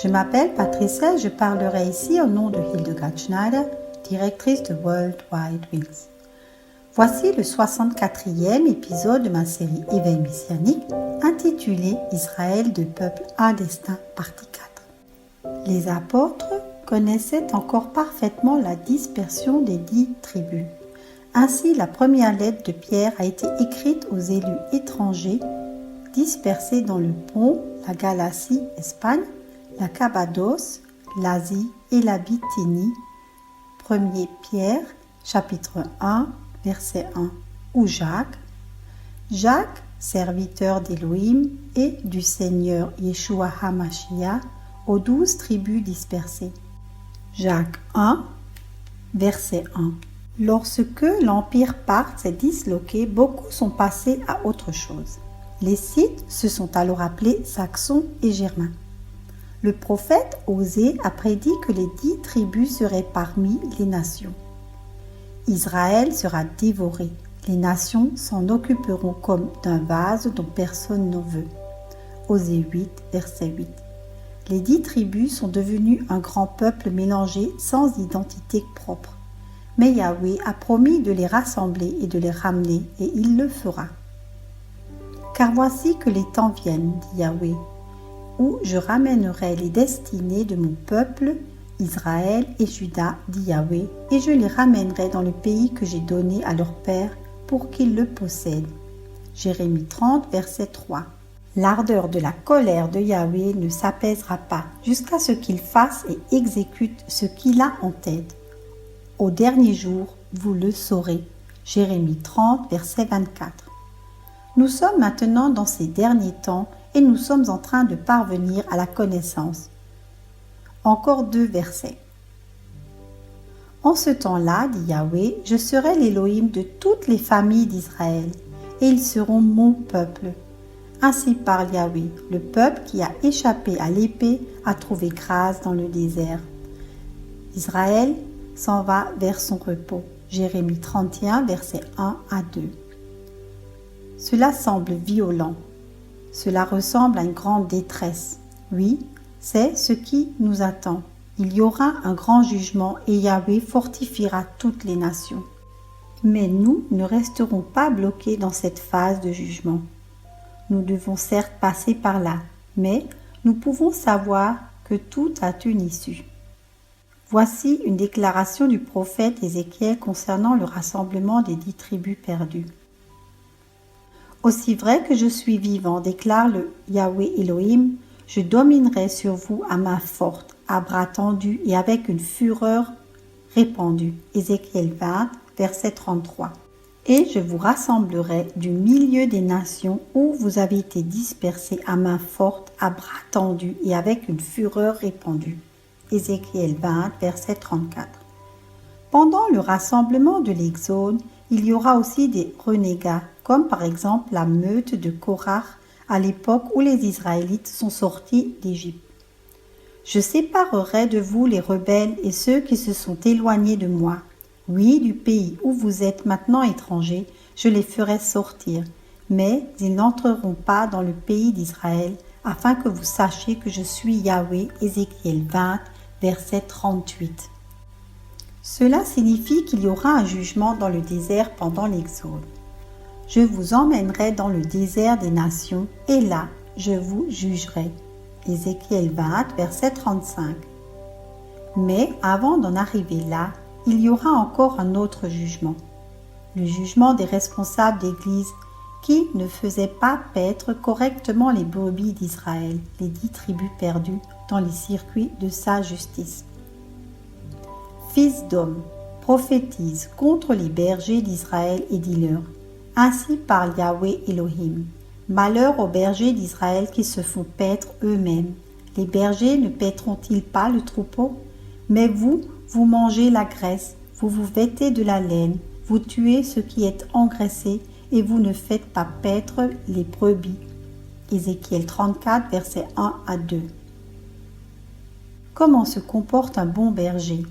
Je m'appelle Patricia et je parlerai ici au nom de Hildegard Schneider, directrice de World Wide Wings. Voici le 64e épisode de ma série Éveil messianique intitulée Israël de peuple à destin, partie 4. Les apôtres connaissaient encore parfaitement la dispersion des 10 tribus. Ainsi, la première lettre de Pierre a été écrite aux élus étrangers dispersés dans le Pont, la Galatie, Espagne, la Cappadoce, l'Asie et la Bithynie. 1er Pierre, chapitre 1, verset 1. Ou Jacques. Jacques, serviteur d'Élohim et du Seigneur Yeshua HaMashiach, aux 12 tribus dispersées. Jacques 1, verset 1. Lorsque l'Empire parthe s'est disloqué, beaucoup sont passés à autre chose. Les Scythes se sont alors appelés Saxons et Germains. Le prophète Osée a prédit que les 10 tribus seraient parmi les nations. Israël sera dévoré. Les nations s'en occuperont comme d'un vase dont personne n'en veut. Osée 8, verset 8. Les 10 tribus sont devenues un grand peuple mélangé sans identité propre. Mais Yahweh a promis de les rassembler et de les ramener, et il le fera. Car voici que les temps viennent, dit Yahweh, où je ramènerai les destinées de mon peuple, Israël et Juda, dit Yahweh, et je les ramènerai dans le pays que j'ai donné à leur père pour qu'ils le possèdent. Jérémie 30, verset 3. L'ardeur de la colère de Yahweh ne s'apaisera pas jusqu'à ce qu'il fasse et exécute ce qu'il a en tête. Au dernier jour, vous le saurez. Jérémie 30, verset 24. Nous sommes maintenant dans ces derniers temps et nous sommes en train de parvenir à la connaissance. Encore 2 versets. En ce temps-là, dit Yahweh, je serai l'Élohim de toutes les familles d'Israël, et ils seront mon peuple. Ainsi parle Yahweh, le peuple qui a échappé à l'épée a trouvé grâce dans le désert. Israël s'en va vers son repos. Jérémie 31, versets 1 à 2. Cela semble violent. Cela ressemble à une grande détresse. Oui, c'est ce qui nous attend. Il y aura un grand jugement et Yahweh fortifiera toutes les nations. Mais nous ne resterons pas bloqués dans cette phase de jugement. Nous devons certes passer par là, mais nous pouvons savoir que tout a une issue. Voici une déclaration du prophète Ézéchiel concernant le rassemblement des 10 tribus perdues. Aussi vrai que je suis vivant, déclare le Yahweh Elohim, je dominerai sur vous à main forte, à bras tendus et avec une fureur répandue. Ézéchiel 20, verset 33. Et je vous rassemblerai du milieu des nations où vous avez été dispersés à main forte, à bras tendus et avec une fureur répandue. Ézéchiel 20, verset 34. Pendant le rassemblement de l'Exode, il y aura aussi des renégats, comme par exemple la meute de Korach à l'époque où les Israélites sont sortis d'Égypte. Je séparerai de vous les rebelles et ceux qui se sont éloignés de moi. Oui, du pays où vous êtes maintenant étrangers, je les ferai sortir, mais ils n'entreront pas dans le pays d'Israël, afin que vous sachiez que je suis Yahweh. Ézéchiel 20, verset 38. Cela signifie qu'il y aura un jugement dans le désert pendant l'Exode. Je vous emmènerai dans le désert des nations, et là, je vous jugerai. Ézéchiel 20, verset 35. Mais avant d'en arriver là, il y aura encore un autre jugement. Le jugement des responsables d'Église qui ne faisaient pas paître correctement les brebis d'Israël, les 10 tribus perdues, dans les circuits de sa justice. Fils d'homme, prophétise contre les bergers d'Israël et dis-leur, ainsi parle Yahweh Elohim. Malheur aux bergers d'Israël qui se font paître eux-mêmes. Les bergers ne paîtront-ils pas le troupeau? Mais vous, vous mangez la graisse, vous vous vêtez de la laine, vous tuez ce qui est engraissé et vous ne faites pas paître les brebis. Ézéchiel 34, versets 1 à 2. Comment se comporte un bon berger?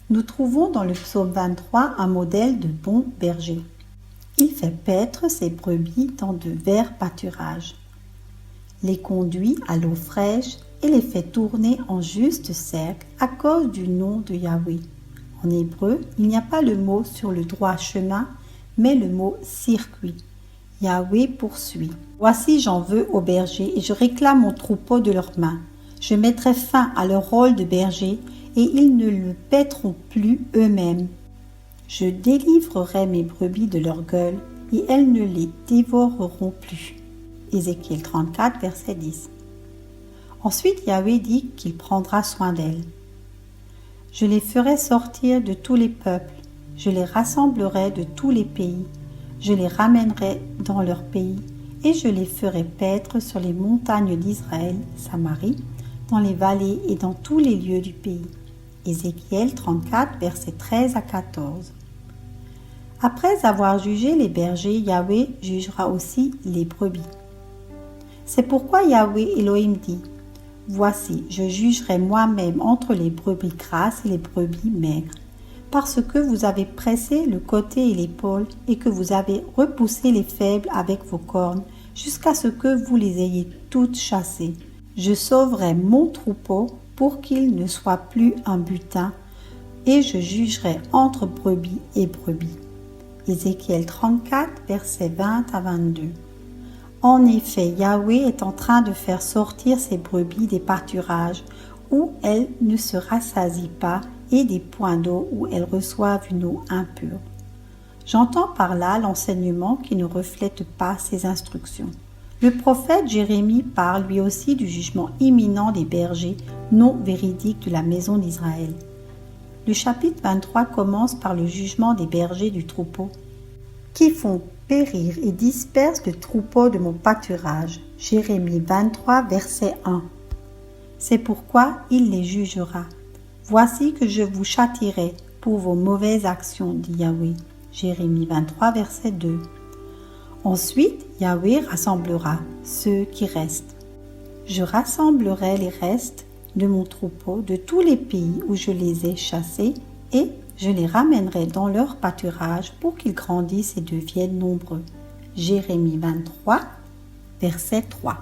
Nous trouvons dans le psaume 23 un modèle de bon berger. Il fait paître ses brebis dans de verts pâturages, les conduit à l'eau fraîche et les fait tourner en juste cercle à cause du nom de Yahweh. En hébreu, il n'y a pas le mot sur le droit chemin, mais le mot circuit. Yahweh poursuit. Voici, j'en veux aux bergers et je réclame mon troupeau de leurs mains. Je mettrai fin à leur rôle de berger et ils ne le paîtront plus eux-mêmes. Je délivrerai mes brebis de leur gueule et elles ne les dévoreront plus. Ézéchiel 34, verset 10. Ensuite, Yahweh dit qu'il prendra soin d'elles. Je les ferai sortir de tous les peuples, je les rassemblerai de tous les pays, je les ramènerai dans leur pays et je les ferai paître sur les montagnes d'Israël, Samarie, dans les vallées et dans tous les lieux du pays. Ézéchiel 34, versets 13 à 14. Après avoir jugé les bergers, Yahweh jugera aussi les brebis. C'est pourquoi Yahweh Elohim dit « Voici, je jugerai moi-même entre les brebis grasses et les brebis maigres, parce que vous avez pressé le côté et l'épaule et que vous avez repoussé les faibles avec vos cornes, jusqu'à ce que vous les ayez toutes chassées. Je sauverai mon troupeau pour qu'il ne soit plus un butin, et je jugerai entre brebis et brebis. » Ézéchiel 34, versets 20 à 22. En effet, Yahweh est en train de faire sortir ses brebis des pâturages où elles ne se rassasient pas et des points d'eau où elles reçoivent une eau impure. J'entends par là l'enseignement qui ne reflète pas ses instructions. Le prophète Jérémie parle lui aussi du jugement imminent des bergers non véridiques de la maison d'Israël. Le chapitre 23 commence par le jugement des bergers du troupeau qui font périr et dispersent le troupeau de mon pâturage. Jérémie 23, verset 1. C'est pourquoi il les jugera. Voici que je vous châtierai pour vos mauvaises actions, dit Yahweh. Jérémie 23, verset 2. Ensuite, Yahweh rassemblera ceux qui restent. Je rassemblerai les restes de mon troupeau de tous les pays où je les ai chassés et je les ramènerai dans leur pâturage pour qu'ils grandissent et deviennent nombreux. Jérémie 23, verset 3.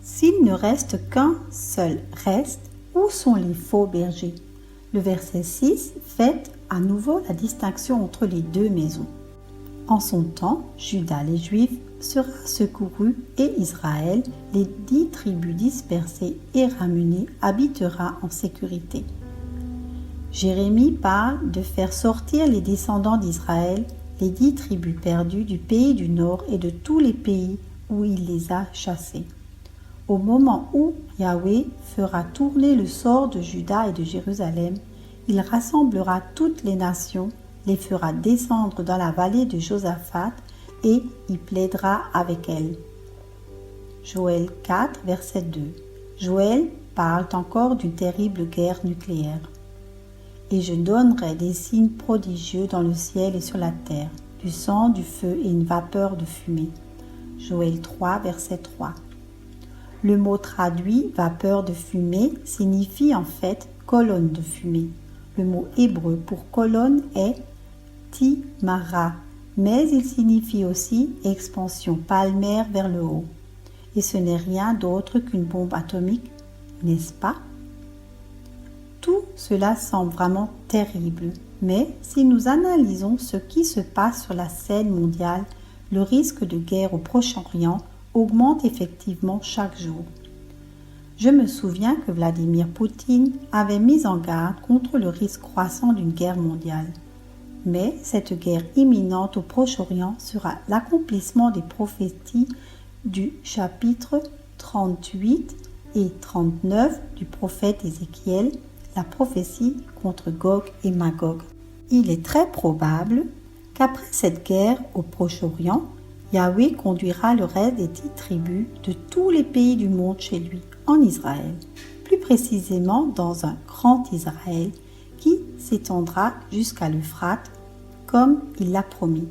S'il ne reste qu'un seul reste, où sont les faux bergers? Le verset 6 fait à nouveau la distinction entre les deux maisons. En son temps, Juda les Juifs sera secouru et Israël, les 10 tribus dispersées et ramenées, habitera en sécurité. Jérémie parle de faire sortir les descendants d'Israël, les 10 tribus perdues du pays du Nord et de tous les pays où il les a chassés. Au moment où Yahweh fera tourner le sort de Juda et de Jérusalem, il rassemblera toutes les nations, les fera descendre dans la vallée de Josaphat et y plaidera avec elles. Joël 4, verset 2. Joël parle encore d'une terrible guerre nucléaire. Et je donnerai des signes prodigieux dans le ciel et sur la terre, du sang, du feu et une vapeur de fumée. Joël 3, verset 3. Le mot traduit vapeur de fumée signifie en fait colonne de fumée. Le mot hébreu pour colonne est timara, mais il signifie aussi expansion palmaire vers le haut. Et ce n'est rien d'autre qu'une bombe atomique, n'est-ce pas? Tout cela semble vraiment terrible, mais si nous analysons ce qui se passe sur la scène mondiale, le risque de guerre au Proche-Orient augmente effectivement chaque jour. Je me souviens que Vladimir Poutine avait mis en garde contre le risque croissant d'une guerre mondiale. Mais cette guerre imminente au Proche-Orient sera l'accomplissement des prophéties du chapitre 38 et 39 du prophète Ézéchiel, la prophétie contre Gog et Magog. Il est très probable qu'après cette guerre au Proche-Orient, Yahweh conduira le reste des 10 tribus de tous les pays du monde chez lui, en Israël, plus précisément dans un grand Israël qui s'étendra jusqu'à l'Euphrate, comme il l'a promis.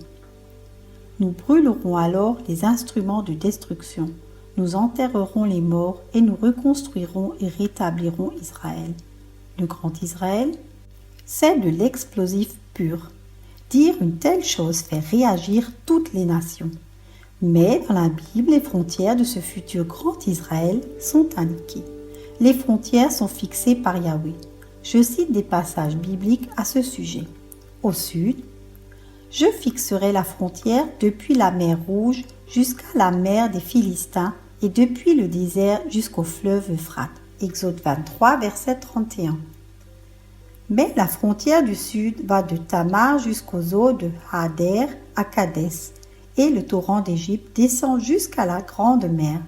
Nous brûlerons alors les instruments de destruction, nous enterrerons les morts et nous reconstruirons et rétablirons Israël. Le grand Israël, c'est de l'explosif pur. Dire une telle chose fait réagir toutes les nations. Mais dans la Bible, les frontières de ce futur grand Israël sont indiquées. les frontières sont fixées par Yahweh. Je cite des passages bibliques à ce sujet. Au sud, je fixerai la frontière depuis la mer Rouge jusqu'à la mer des Philistins et depuis le désert jusqu'au fleuve Euphrate. Exode 23, verset 31. Mais la frontière du sud va de Tamar jusqu'aux eaux de Hader à Kadès, et le torrent d'Égypte descend jusqu'à la grande mer.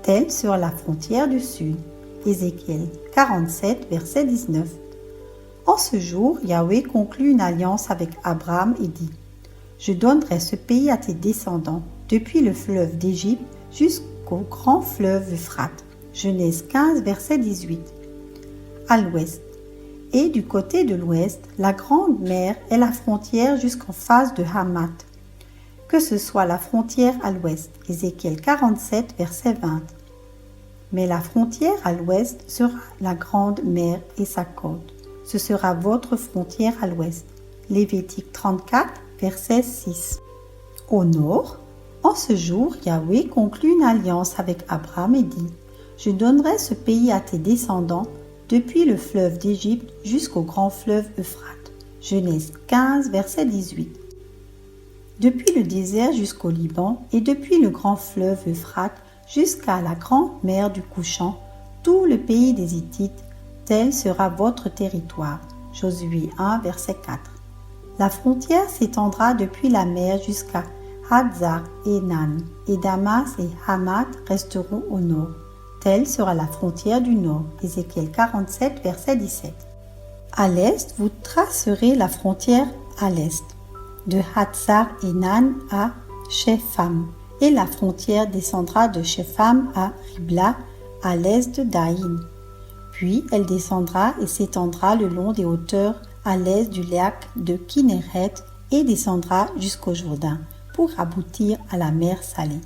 Telle sera la frontière du sud. Ézéchiel 47, verset 19. En ce jour, Yahweh conclut une alliance avec Abraham et dit « Je donnerai ce pays à tes descendants, depuis le fleuve d'Égypte jusqu'au grand fleuve Euphrate. » Genèse 15, verset 18. À l'ouest. Et du côté de l'ouest, la grande mer est la frontière jusqu'en face de Hamath. Que ce soit la frontière à l'ouest. Ézéchiel 47, verset 20. Mais la frontière à l'ouest sera la grande mer et sa côte. Ce sera votre frontière à l'ouest. Lévitique 34, verset 6. Au nord, en ce jour, Yahweh conclut une alliance avec Abraham et dit « Je donnerai ce pays à tes descendants depuis le fleuve d'Égypte jusqu'au grand fleuve Euphrate. » Genèse 15, verset 18. Depuis le désert jusqu'au Liban et depuis le grand fleuve Euphrate jusqu'à la grande mer du couchant, tout le pays des Hittites, tel sera votre territoire. Josué 1, verset 4. La frontière s'étendra depuis la mer jusqu'à Hatzar Enan, et Damas et Hamath resteront au nord. Telle sera la frontière du nord. Ézéchiel 47, verset 17. À l'est, vous tracerez la frontière à l'est, de Hatzar Enan à Shepham, et la frontière descendra de Shepham à Ribla, à l'est de Daïn. Puis elle descendra et s'étendra le long des hauteurs à l'est du lac de Kinneret et descendra jusqu'au Jourdain pour aboutir à la mer Salée.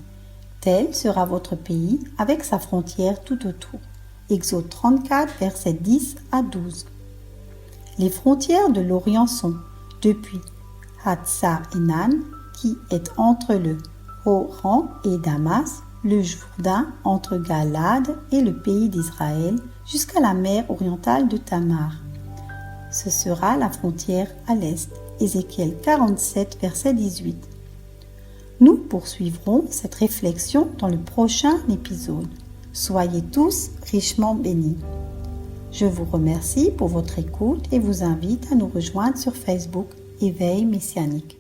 Tel sera votre pays avec sa frontière tout autour. Exode 34, versets 10 à 12. Les frontières de l'Orient sont depuis Hatzar Enan, qui est entre le Oran et Damas, le Jourdain entre Galad et le pays d'Israël, jusqu'à la mer orientale de Tamar. Ce sera la frontière à l'est. Ézéchiel 47, verset 18. Nous poursuivrons cette réflexion dans le prochain épisode. Soyez tous richement bénis. Je vous remercie pour votre écoute et vous invite à nous rejoindre sur Facebook Éveil Messianique.